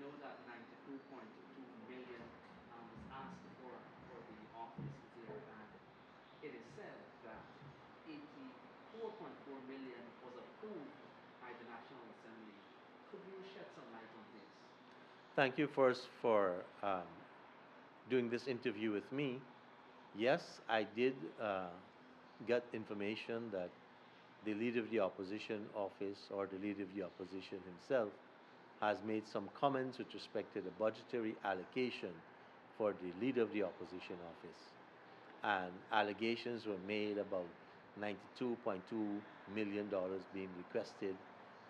know that 92.2 million was asked for the office there, and it is said that 84.4 million was approved by the National Assembly. Could you shed some light on this? Thank you first for doing this interview with me. Yes, I did get information that the leader of the opposition office or the leader of the opposition himself has made some comments with respect to the budgetary allocation for the leader of the opposition office. And allegations were made about $92.2 million being requested,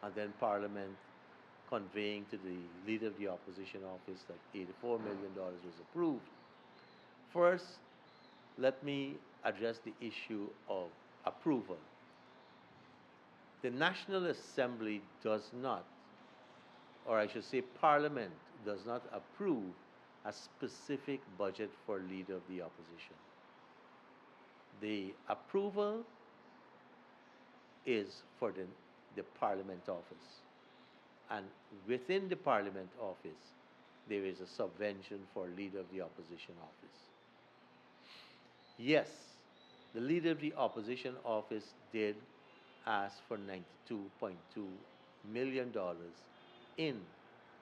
and then Parliament conveying to the leader of the opposition office that $84 million was approved. First, let me address the issue of approval. The National Assembly does not, or I should say Parliament does not approve a specific budget for leader of the opposition. The approval is for the Parliament office. And within the Parliament office, there is a subvention for leader of the opposition office. Yes, the leader of the opposition office did ask for $92.2 million in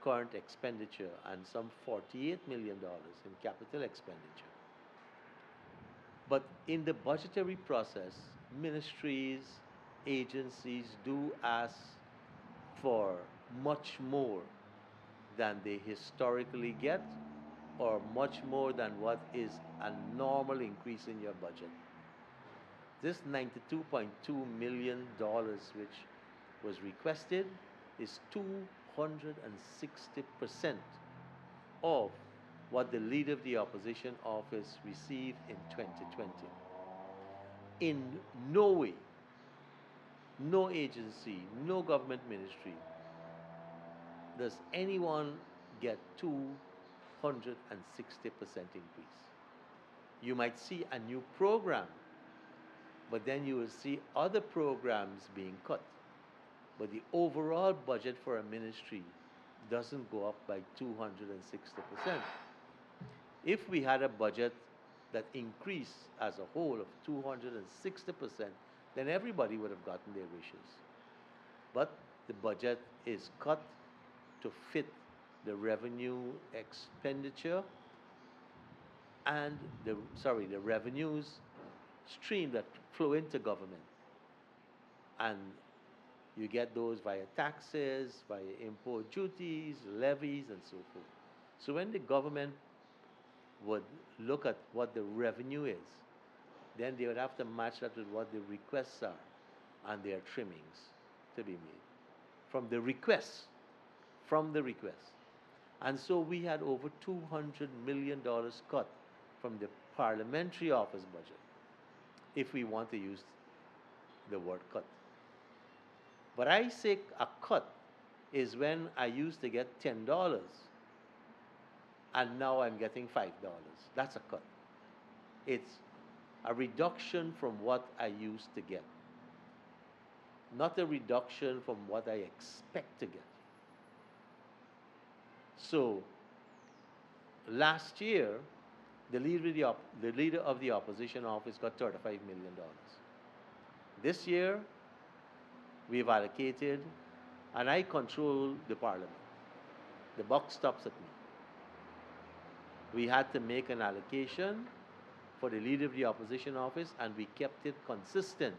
current expenditure and some $48 million in capital expenditure. But in the budgetary process, ministries, agencies do ask for much more than they historically get or much more than what is a normal increase in your budget. This $92.2 million which was requested is 260% of what the leader of the opposition office received in 2020. In no way, no agency, no government ministry does anyone get 260% increase. You might see a new program, but then you will see other programs being cut. But the overall budget for a ministry doesn't go up by 260%. If we had a budget that increased as a whole of 260%, then everybody would have gotten their wishes. But the budget is cut to fit the revenue expenditure and the revenues stream that flow into government. And you get those via taxes, via import duties, levies, and so forth. So when the government would look at what the revenue is, then they would have to match that with what the requests are, and their trimmings to be made from the requests, from the requests. And so we had over $200 million cut from the parliamentary office budget, if we want to use the word cut. But I say a cut is when I used to get $10 and now I'm getting $5. That's a cut. It's a reduction from what I used to get, not a reduction from what I expect to get. So last year, the leader of the opposition office got $35 million. This year, we've allocated, and I control the parliament. The buck stops at me. We had to make an allocation for the leader of the opposition office, and we kept it consistent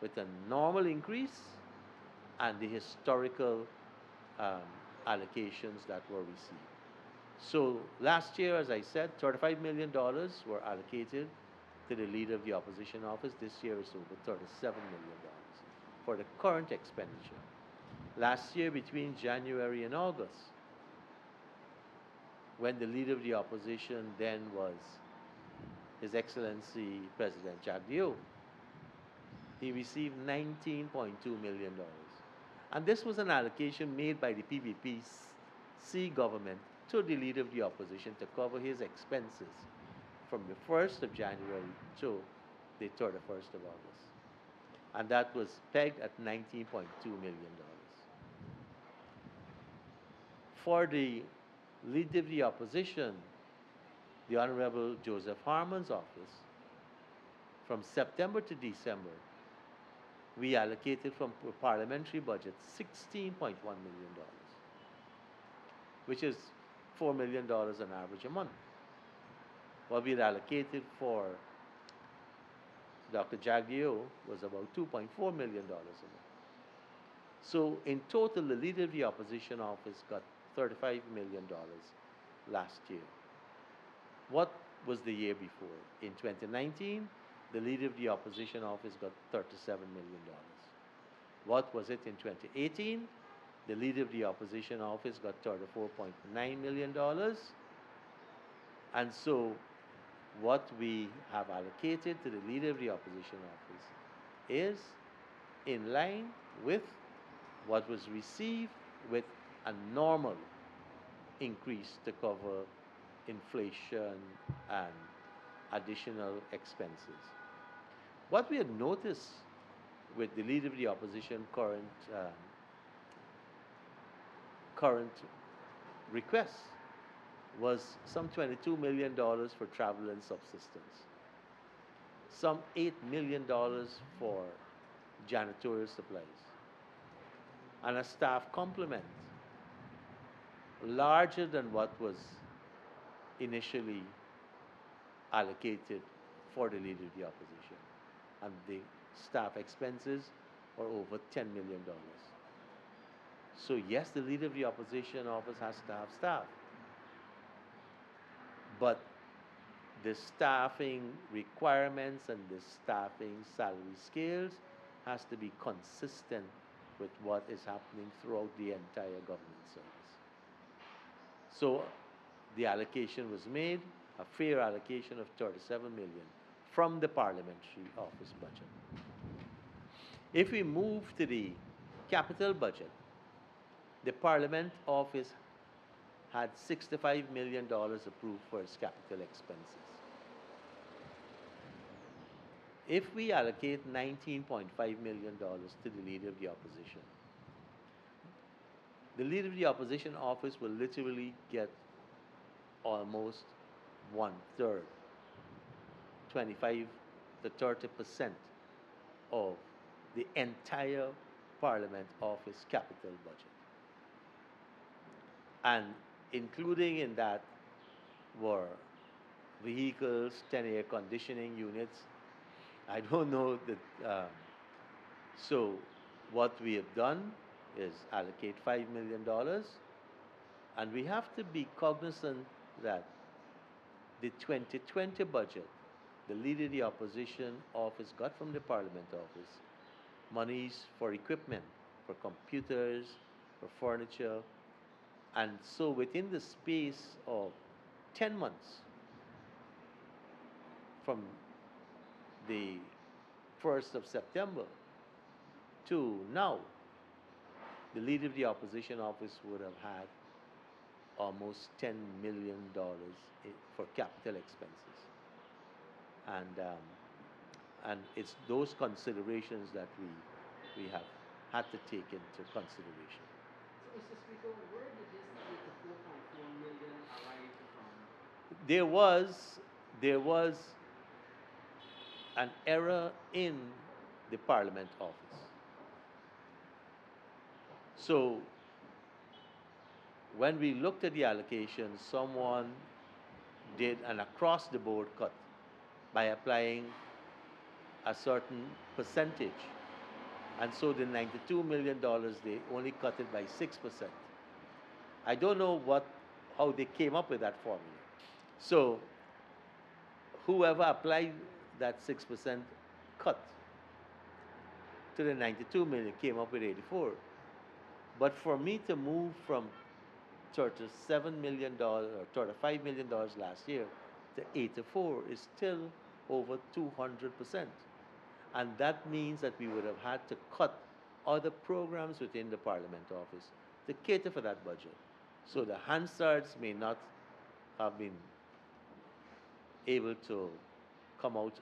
with a normal increase and the historical allocations that were received. So last year, as I said, $35 million were allocated to the leader of the opposition office. This year is over $37 million for the current expenditure. Last year, between January and August, when the leader of the opposition then was His Excellency President Jack Dio, he received $19.2 million. And this was an allocation made by the PPP-C government to the leader of the opposition to cover his expenses from the 1st of January to the 31st of August. And that was pegged at $19.2 million. For the Leader of the Opposition, the Honorable Joseph Harmon's office, from September to December, we allocated from parliamentary budget $16.1 million, which is $4 million on average a month. What we had allocated for Dr. Jagdeo was about $2.4 million a month. So in total, the Leader of the Opposition office got $35 million last year. What was the year before? In 2019, the Leader of the Opposition office got $37 million. What was it in 2018? The Leader of the Opposition office got $34.9 million. And so what we have allocated to the Leader of the Opposition office is in line with what was received, with a normal increase to cover inflation and additional expenses. What we had noticed with the Leader of the Opposition current request was some $22 million for travel and subsistence, some $8 million for janitorial supplies, and a staff complement larger than what was initially allocated for the Leader of the Opposition. And the staff expenses were over $10 million. So yes, the Leader of the Opposition office has to have staff, but the staffing requirements and the staffing salary scales has to be consistent with what is happening throughout the entire government service. So the allocation was made, a fair allocation of $37 million from the parliamentary office budget. If we move to the capital budget, the Parliament office had $65 million approved for its capital expenses. If we allocate $19.5 million to the Leader of the Opposition, the Leader of the Opposition office will literally get almost one-third, 25 to 30% of the entire Parliament office capital budget. And including in that were vehicles, 10 air conditioning units. I don't know that. So what we have done is allocate $5 million, and we have to be cognizant that the 2020 budget, the Leader of the Opposition office got from the Parliament office monies for equipment, for computers, for furniture, and so within the space of 10 months from the 1st of September to now, the Leader of the Opposition office would have had almost $10 million for capital expenses. And it's those considerations that we have had to take into consideration. So, Mr. Speaker, where did this $4.4 million arrive from? There was an error in the Parliament office. So when we looked at the allocation, someone did an across-the-board cut by applying a certain percentage. And so the $92 million, they only cut it by 6%. I don't know how they came up with that formula. So whoever applied that 6% cut to the 92 million came up with 84. But for me to move from $37 million or $35 million last year to 84 is still over 200%. And that means that we would have had to cut other programs within the Parliament office to cater for that budget. So the Hansards may not have been able to come out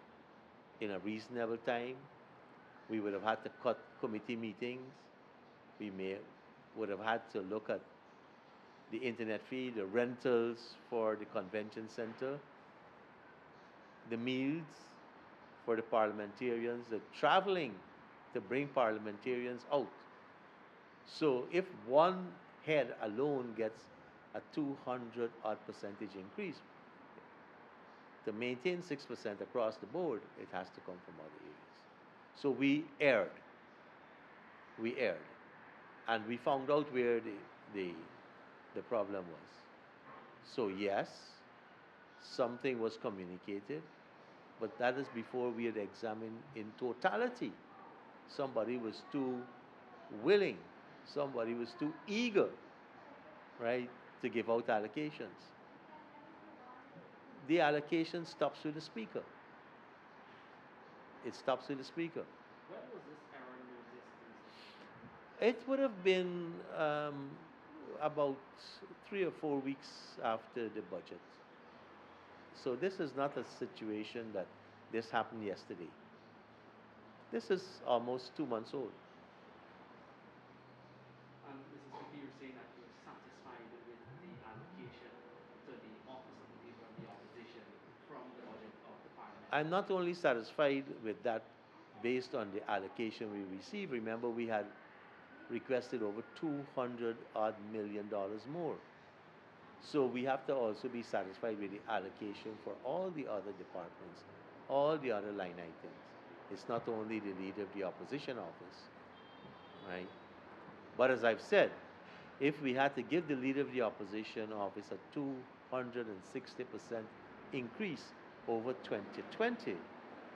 in a reasonable time. We would have had to cut committee meetings. We would have had to look at the internet fee, the rentals for the convention center, the meals for the parliamentarians, the traveling to bring parliamentarians out. So if one head alone gets a 200 odd percentage increase, to maintain 6% across the board, it has to come from other areas. So we erred, and we found out where the, the problem was. So yes, something was communicated, but that is before we had examined in totality. Somebody was too willing, somebody was too eager, right, to give out allocations. The allocation stops with the speaker. It stops with the speaker. When was this error noticed, Mr. It would have been about 3 or 4 weeks after the budget. So this is not a situation that this happened yesterday. This is almost 2 months old. And Mr. Speaker, you're saying that you're satisfied with the allocation to the office of the Leader of the Opposition from the budget of the Parliament. I'm not only satisfied with that based on the allocation we received. Remember, we had requested over 200 odd million dollars more. So we have to also be satisfied with the allocation for all the other departments, all the other line items. It's not only the leader of the opposition office, right? But as I've said, if we had to give the leader of the opposition office a 260% increase over 2020,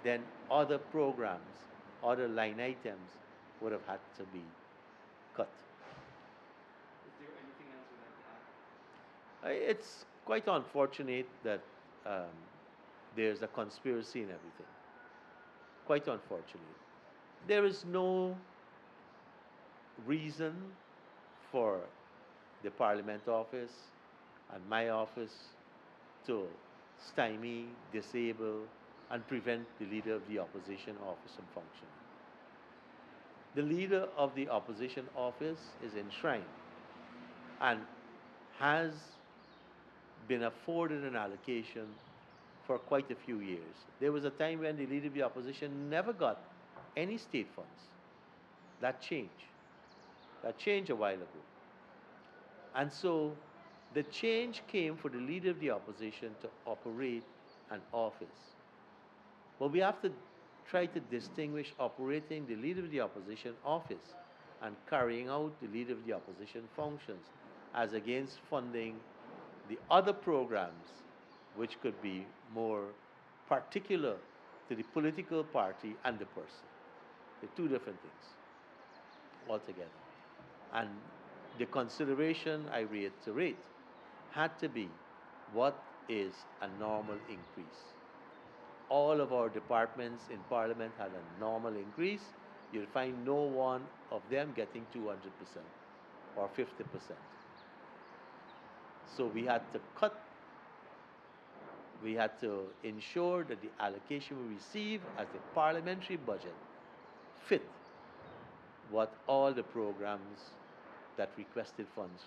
then other programs, other line items would have had to be cut. Is there anything else you'd like to add? It's quite unfortunate that um, there's a conspiracy in everything. Quite unfortunate. There is no reason for the Parliament office and my office to stymie, disable, and prevent the leader of the opposition office from functioning. The leader of the opposition office is enshrined and has been afforded an allocation for quite a few years. There was a time when the leader of the opposition never got any state funds. That changed. That changed a while ago. And so the change came for the leader of the opposition to operate an office. But we have to try to distinguish operating the leader of the opposition office and carrying out the leader of the opposition functions as against funding the other programs which could be more particular to the political party and the person. They're two different things altogether. And the consideration, I reiterate, had to be what is a normal increase. All of our departments in Parliament had a normal increase. You'll find no one of them getting 200% or 50%. So we had to ensure that the allocation we receive as the parliamentary budget fit what all the programs that requested funds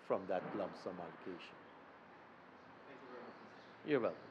from that lump sum allocation. Thank you very much, Mr. Speaker. You're welcome.